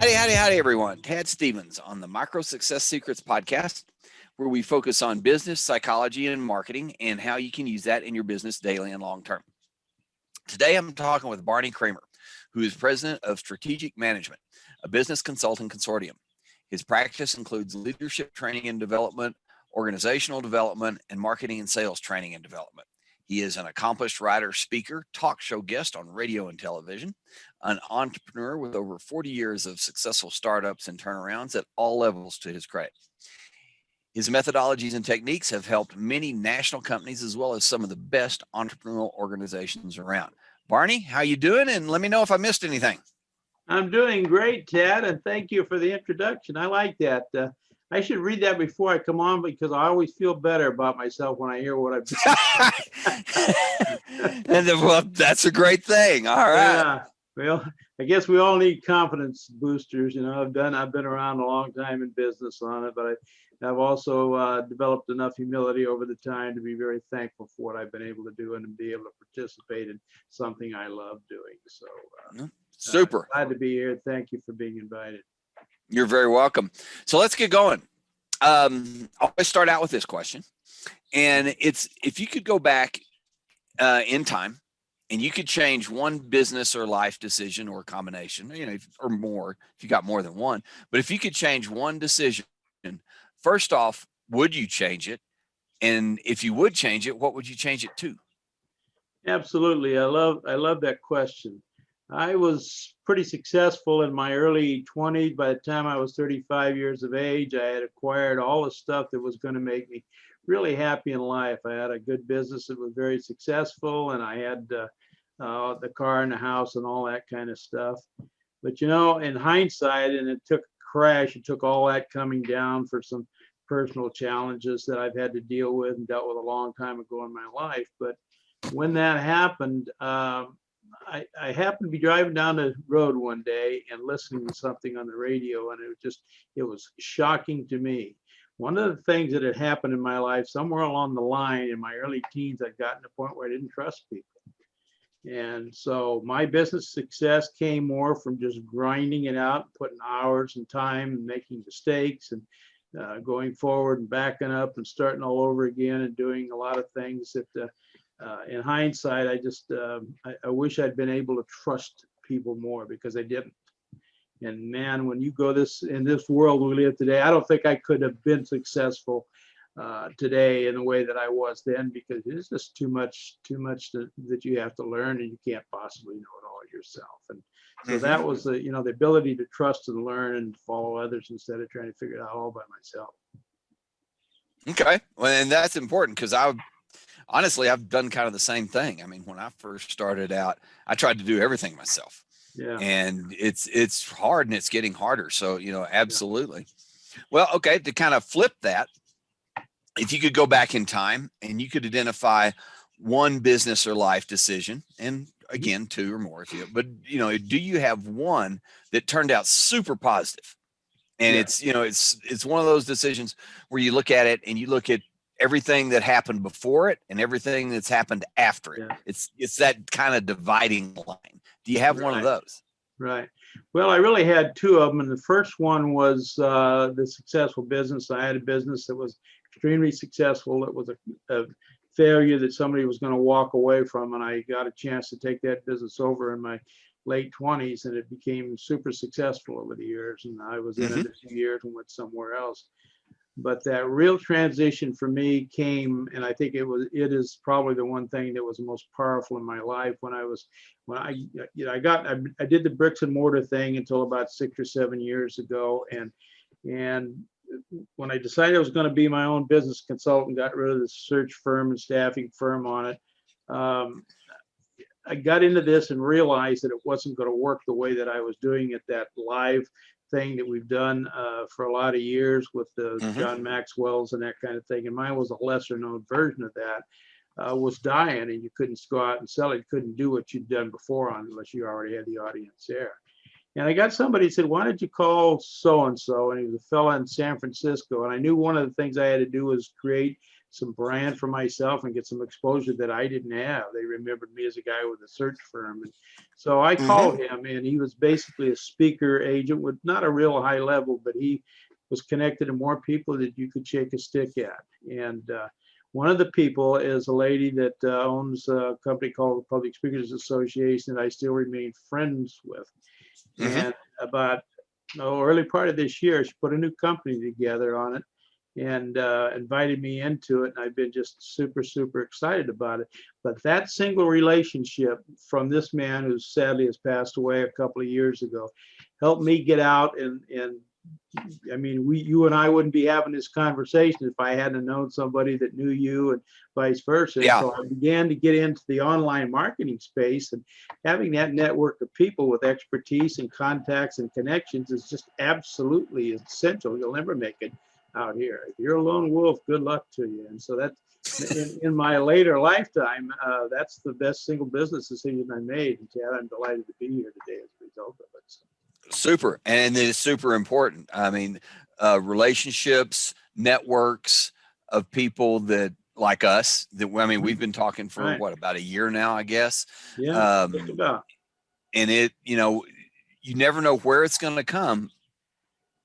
Howdy, everyone. Tad Stevens on the Micro Success Secrets podcast, where we focus on business, psychology, and marketing, and how you can use that in your business daily and long term. Today, I'm talking with Barney Kramer, who is president of Strategic Management, a business consulting consortium. His practice includes leadership training and development, organizational development, and marketing and sales training and development. He is an accomplished writer, speaker, talk show guest on radio and television, an entrepreneur with over 40 years of successful startups and turnarounds at all levels to his credit. His methodologies and techniques have helped many national companies as well as some of the best entrepreneurial organizations around. Barney, how you doing? And let me know if I missed anything. I'm doing great, Ted, and thank you for the introduction. I like that. I should read that before I come on because I always feel better about myself when I hear what I've done. And well, that's a great thing. All right. Yeah. Well, I guess we all need confidence boosters. You know, I've been around a long time in business on it, but I've also developed enough humility over the time to be very thankful for what I've been able to do and to be able to participate in something I love doing. So super. Glad to be here. Thank you for being invited. You're very welcome. So let's get going. I'll always start out with this question. And it's, if you could go back in time and you could change one business or life decision or combination, you know, or more, if you got more than one, but if you could change one decision, first off, would you change it? And if you would change it, what would you change it to? Absolutely. I love that question. I was pretty successful in my early 20s. By the time I was 35 years of age, I had acquired all the stuff that was going to make me really happy in life. I had a good business that was very successful, and I had the car and the house and all that kind of stuff. But, you know, in hindsight, and it took a crash, it took all that coming down for some personal challenges that I've had to deal with and dealt with a long time ago in my life. But when that happened, I happened to be driving down the road one day and listening to something on the radio, and it was shocking to me. One of the things that had happened in my life, somewhere along the line in my early teens, I'd gotten to the point where I didn't trust people. And so my business success came more from just grinding it out, putting hours and time and making mistakes and going forward and backing up and starting all over again and doing a lot of things that in hindsight, I wish I'd been able to trust people more because I didn't. And man, when you go in this world we live today, I don't think I could have been successful today in the way that I was then, because it's just too much that you have to learn, and you can't possibly know it all yourself. And so that was the ability to trust and learn and follow others instead of trying to figure it out all by myself. Okay, well, and that's important because honestly, I've done kind of the same thing. I mean, when I first started out, I tried to do everything myself. Yeah. And it's hard, and it's getting harder. So, absolutely. Yeah. Well, okay, to kind of flip that, if you could go back in time and you could identify one business or life decision, and again, two or more if you, but do you have one that turned out super positive? And yeah. It's one of those decisions where you look at it and you look at everything that happened before it and everything that's happened after it. Yeah. It's that kind of dividing line. Do you have one of those? Right. Well, I really had two of them. And the first one was the successful business. I had a business that was extremely successful. It was a failure that somebody was going to walk away from. And I got a chance to take that business over in my late 20s, and it became super successful over the years. And I was in it a few years and went somewhere else. But that real transition for me came, and I think it is probably the one thing that was the most powerful in my life when I did the bricks and mortar thing until about 6 or 7 years ago. And when I decided I was going to be my own business consultant, got rid of the search firm and staffing firm on it. I got into this and realized that it wasn't going to work the way that I was doing it, that live thing that we've done for a lot of years with the John Maxwell's and that kind of thing. And mine was a lesser known version of that, was dying, and you couldn't go out and sell it. You couldn't do what you'd done before unless you already had the audience there. And I got somebody who said, why don't you call so-and-so? And he was a fella in San Francisco. And I knew one of the things I had to do was create some brand for myself and get some exposure that I didn't have. They remembered me as a guy with a search firm. And so I called him, and he was basically a speaker agent with not a real high level, but he was connected to more people that you could shake a stick at. And one of the people is a lady that owns a company called the Public Speakers Association that I still remain friends with. And about early part of this year, she put a new company together on it and invited me into it. And I've been just super, super excited about it. But that single relationship from this man who sadly has passed away a couple of years ago helped me get out and I mean, you and I wouldn't be having this conversation if I hadn't known somebody that knew you and vice versa. Yeah. So I began to get into the online marketing space, and having that network of people with expertise and contacts and connections is just absolutely essential. You'll never make it out here. If you're a lone wolf, good luck to you. And so that's in my later lifetime, that's the best single business decision I made. And Chad, I'm delighted to be here today as a result of it. So. Super. And it's super important. I mean, relationships, networks of people that like us, that, I mean, we've been talking for what, about a year now, I guess. Yeah. Just about. And it, you know, you never know where it's going to come.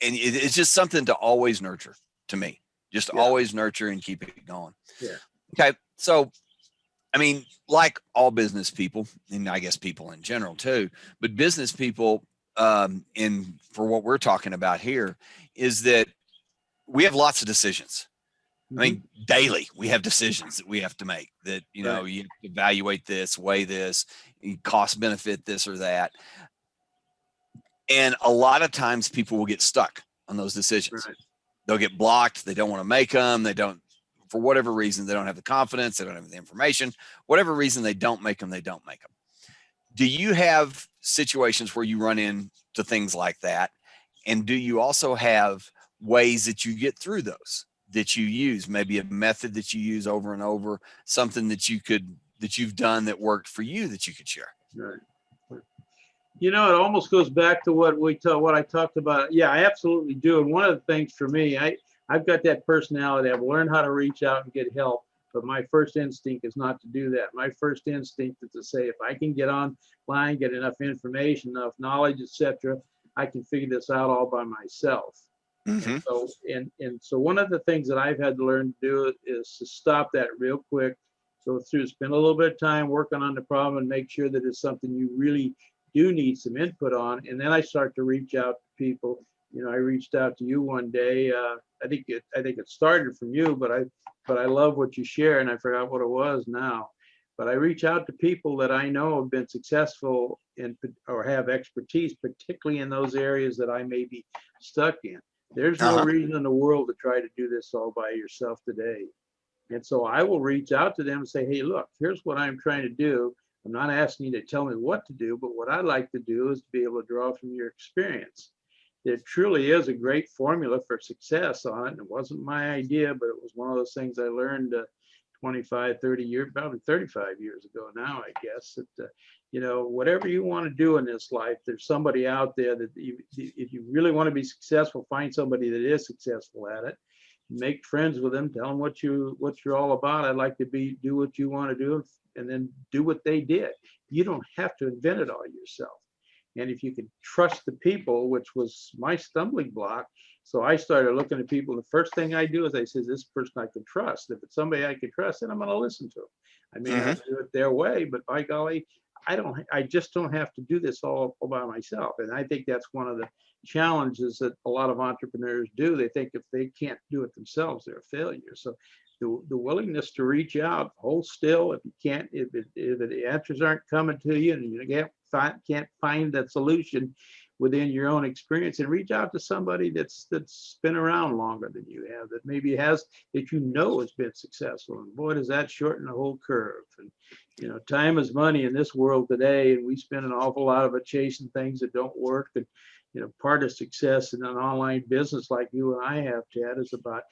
And it's just something to always nurture, to me, just always nurture and keep it going. Yeah. Okay. So, I mean, like all business people, and I guess people in general too, but business people, for what we're talking about here, is that we have lots of decisions. I mean, daily we have decisions that we have to make that, you know, you evaluate this, weigh this, cost benefit, this or that. And a lot of times people will get stuck on those decisions. Right. They'll get blocked. They don't want to make them. They don't, for whatever reason, they don't have the confidence. They don't have the information, whatever reason they don't make them, they don't make them. Do you have situations where you run into things like that? And do you also have ways that you get through those, that you use, maybe a method that you use over and over, something that you've done that worked for you that you could share? Right. You know, it almost goes back to what I talked about. Yeah, I absolutely do. And one of the things for me, I've got that personality. I've learned how to reach out and get help. But my first instinct is not to do that. My first instinct is to say, if I can get online, get enough information, enough knowledge, etc., I can figure this out all by myself. And so one of the things that I've had to learn to do is to stop that real quick, go through, spend a little bit of time working on the problem and make sure that it's something you really do need some input on. And then I start to reach out to people. You know, I reached out to you one day. I think it started from you, but I love what you share, and I forgot what it was now. But I reach out to people that I know have been successful in or have expertise, particularly in those areas that I may be stuck in. There's no reason in the world to try to do this all by yourself today. And so I will reach out to them and say, hey, look, here's what I'm trying to do. I'm not asking you to tell me what to do, but what I'd like to do is to be able to draw from your experience. There truly is a great formula for success on it. And it wasn't my idea, but it was one of those things I learned 25, 30 years, probably 35 years ago now, I guess, that, you know, whatever you want to do in this life, there's somebody out there that if you really want to be successful, find somebody that is successful at it, make friends with them, tell them what you're all about. I'd like to do what you want to do, and then do what they did. You don't have to invent it all yourself. And if you can trust the people, which was my stumbling block. So I started looking at people. The first thing I do is I say, this person I can trust. If it's somebody I can trust, then I'm going to listen to them. I may not do it their way, but by golly, I just don't have to do this all by myself. And I think that's one of the challenges that a lot of entrepreneurs do. They think if they can't do it themselves, they're a failure. So the willingness to reach out, hold still. If you can't, if the answers aren't coming to you and you can't find that solution within your own experience, and reach out to somebody that's been around longer than you have, that maybe has been successful. And boy, does that shorten the whole curve. And you know, time is money in this world today, and we spend an awful lot of it chasing things that don't work. And you know, part of success in an online business like you and I have, Chad, is about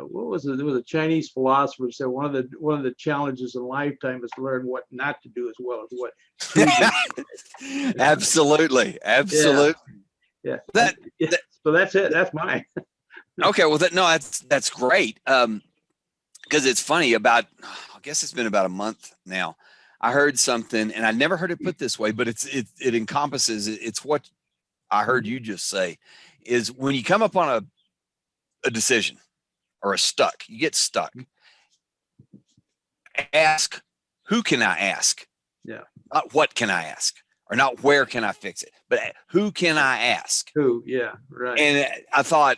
what was it? There was a Chinese philosopher who said one of the challenges in lifetime is to learn what not to do as well as what to do. Absolutely. Yeah. So that's it. That's mine. Okay. Well, that's great. Because it's funny I guess it's been about a month now. I heard something, and I never heard it put this way, but it encompasses, it's what I heard you just say, is when you come up on a decision or you get stuck, ask, who can I ask? Yeah. Not what can I ask, or not where can I fix it, but who can I ask? Who? Yeah. Right. And I thought,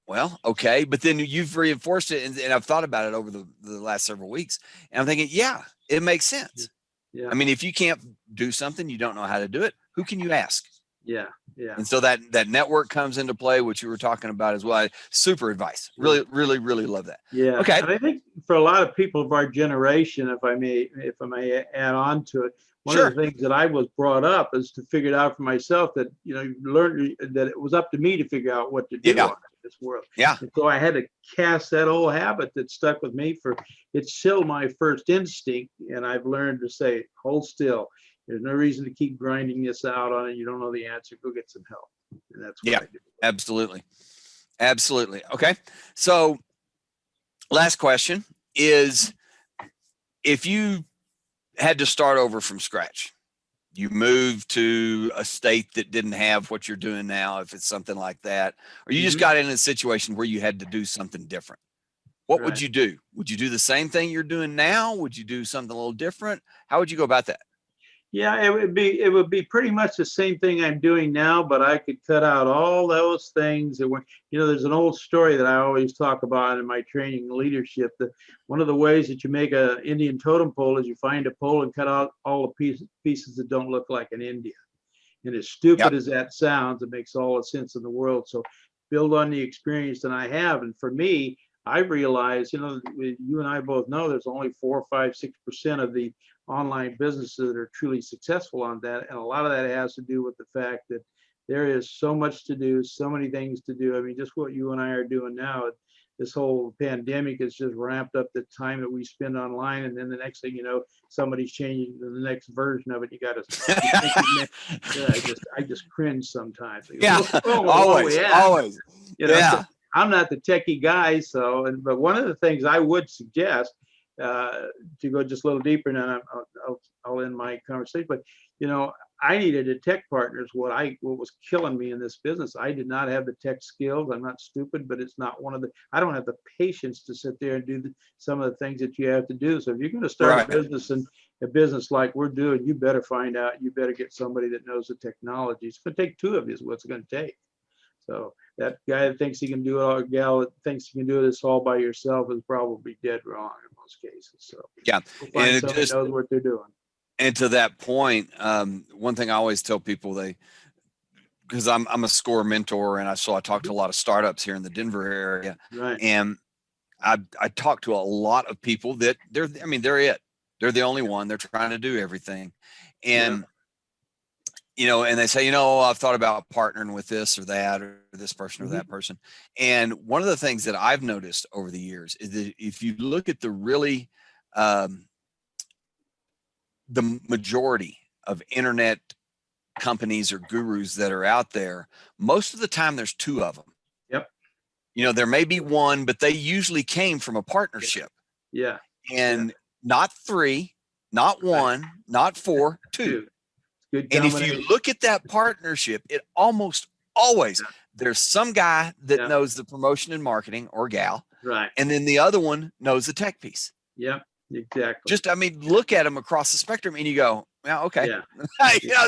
well, okay, but then you've reinforced it, and I've thought about it over the last several weeks, and I'm thinking, yeah, it makes sense. Yeah. I mean, if you can't do something, you don't know how to do it, who can you ask? Yeah. Yeah. And so that network comes into play, which you were talking about as well. Super advice. Really, really, really love that. Yeah. Okay. And I think for a lot of people of our generation, if I may add on to it, one Sure. of the things that I was brought up is to figure it out for myself, that, learn that it was up to me to figure out what to do Yeah. in this world. Yeah. And so I had to cast that old habit that stuck with me it's still my first instinct. And I've learned to say, hold still. There's no reason to keep grinding this out on it. You don't know the answer. Go get some help. And that's what I do. Absolutely. Absolutely. Okay. So last question is, if you had to start over from scratch, you moved to a state that didn't have what you're doing now, if it's something like that, or you just got in a situation where you had to do something different, what would you do? Would you do the same thing you're doing now? Would you do something a little different? How would you go about that? Yeah, it would be pretty much the same thing I'm doing now, but I could cut out all those things that were, there's an old story that I always talk about in my training and leadership, that one of the ways that you make an Indian totem pole is you find a pole and cut out all the pieces that don't look like an Indian. And as stupid as that sounds, it makes all the sense in the world. So build on the experience that I have. And for me, I realized, you and I both know there's only 4, 5, 6% of the online businesses that are truly successful on that. And a lot of that has to do with the fact that there is so much to do, so many things to do. I mean, just what you and I are doing now, this whole pandemic has just ramped up the time that we spend online. And then the next thing you know, somebody's changing to the next version of it. You got to, I just cringe sometimes. Yeah, always. I'm not the techie guy. But one of the things I would suggest, to go just a little deeper, and then I'll end my conversation. But I needed a tech partner. Is what was killing me in this business. I did not have the tech skills. I'm not stupid, but it's not I don't have the patience to sit there and do some of the things that you have to do. So if you're going to start a business like we're doing, you better find out. You better get somebody that knows the technology. It's going to take two of you. Is what it's going to take. So that guy that thinks he can do it, or gal that thinks he can do this all by yourself, is probably dead wrong in most cases. So and somebody knows what they're doing. And to that point, one thing I always tell people, because I'm a SCORE mentor, and I talk to a lot of startups here in the Denver area, and I talk to a lot of people that they're the only one. They're trying to do everything, and and they say, I've thought about partnering with this or that, or this person or that person. And one of the things that I've noticed over the years is that if you look at the majority of internet companies or gurus that are out there, most of the time there's two of them. There may be one, but they usually came from a partnership. And not three, not one, not four, two. And if you look at that partnership, it almost always, there's some guy that knows the promotion and marketing, or gal. And then the other one knows the tech piece. Exactly. Look at them across the spectrum and you go, well, okay.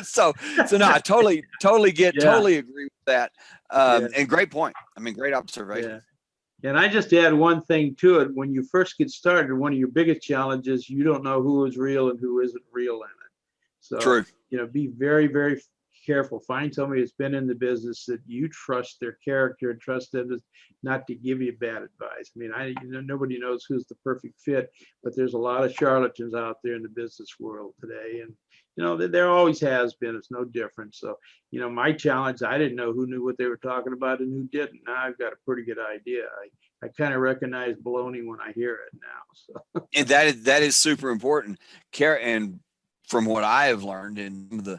So no, I totally agree with that. And great point. Great observation. And I just add one thing to it. When you first get started, one of your biggest challenges, you don't know who is real and who isn't real in it. So, true. Be very, very careful. Find somebody that's been in the business, that you trust their character and trust them not to give you bad advice. Nobody knows who's the perfect fit, but there's a lot of charlatans out there in the business world today. And, there always has been. It's no different. So, my challenge, I didn't know who knew what they were talking about and who didn't. Now I've got a pretty good idea. I kind of recognize baloney when I hear it now. So. And that is super important. And from what I have learned in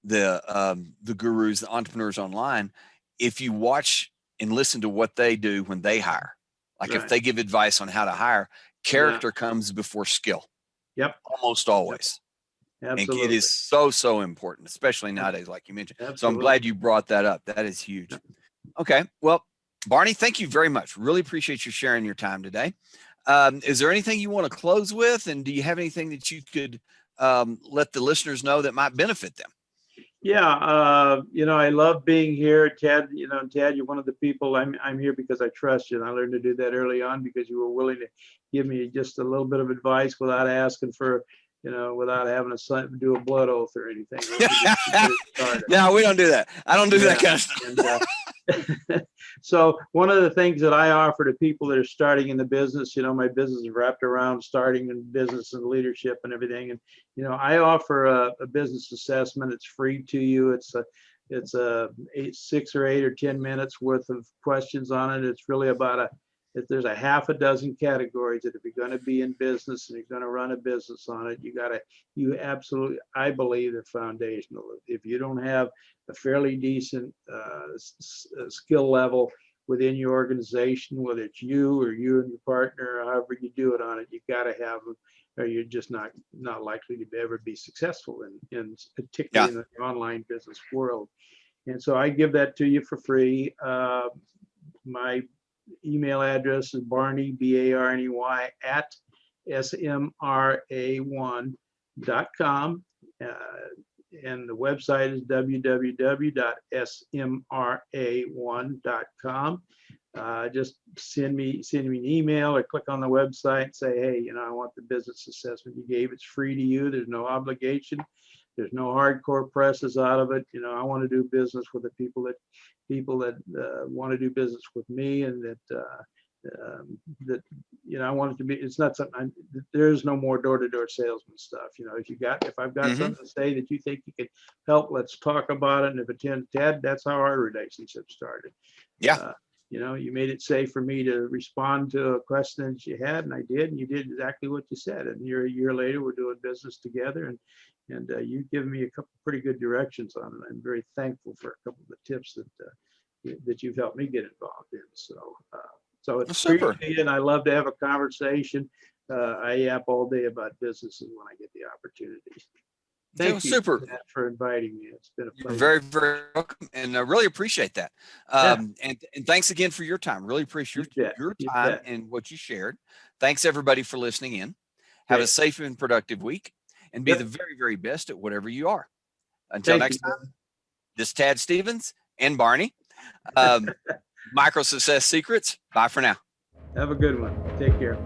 the gurus, the entrepreneurs online, if you watch and listen to what they do when they hire. Like if Right. they give advice on how to hire, character comes before skill. Yep. Almost always. Yep. And Absolutely. it is so important, especially nowadays, like you mentioned. Absolutely. So I'm glad you brought that up. That is huge. Yep. Okay. Well, Barney, thank you very much. Really appreciate you sharing your time today. Is there anything you want to close with? And do you have anything that you could let the listeners know that might benefit them? Yeah, I love being here, Ted. Ted, you're one of the people. I'm here because I trust you, and I learned to do that early on because you were willing to give me just a little bit of advice without asking for, without having to do a blood oath or anything. No, we don't do that. I don't do that kind of stuff. So one of the things that I offer to people that are starting in the business, my business is wrapped around starting in business and leadership and everything. And, I offer a business assessment. It's free to you. It's a 6 or 8 or 10 minutes worth of questions on it. It's really about there's a half a dozen categories that if you're going to be in business and you're going to run a business on it, you absolutely, I believe they're foundational. If you don't have a fairly decent skill level within your organization, whether it's you or you and your partner, or however you do it on it, you got to have them, or you're just not likely to ever be successful in particularly in the online business world. And so I give that to you for free. My email address is Barney, BARNEY at smra1.com. And the website is www.smra1.com. Just send me an email or click on the website and say, hey, I want the business assessment you gave. It's free to you. There's no obligation. There's no hardcore presses out of it. I want to do business with the people that want to do business with me, and that I want it to be. It's not something. There's no more door-to-door salesman stuff. If I've got something to say that you think you can help, let's talk about it. And if it's Ted, that's how our relationship started. Yeah. You made it safe for me to respond to a question that you had, and I did, and you did exactly what you said. And a year later, we're doing business together, and you've given me a couple pretty good directions on it. I'm very thankful for a couple of the tips that you've helped me get involved in. So it's free to me, and I love to have a conversation. I yap all day about businesses when I get the opportunity. Thank you for inviting me. It's been a pleasure. You're very, very welcome, and I really appreciate that. And thanks again for your time. Really appreciate your time and what you shared. Thanks everybody for listening in. Have a safe and productive week, and be the very, very best at whatever you are. Until next time, this is Tad Stevens and Barney. Micro Success Secrets. Bye for now. Have a good one. Take care.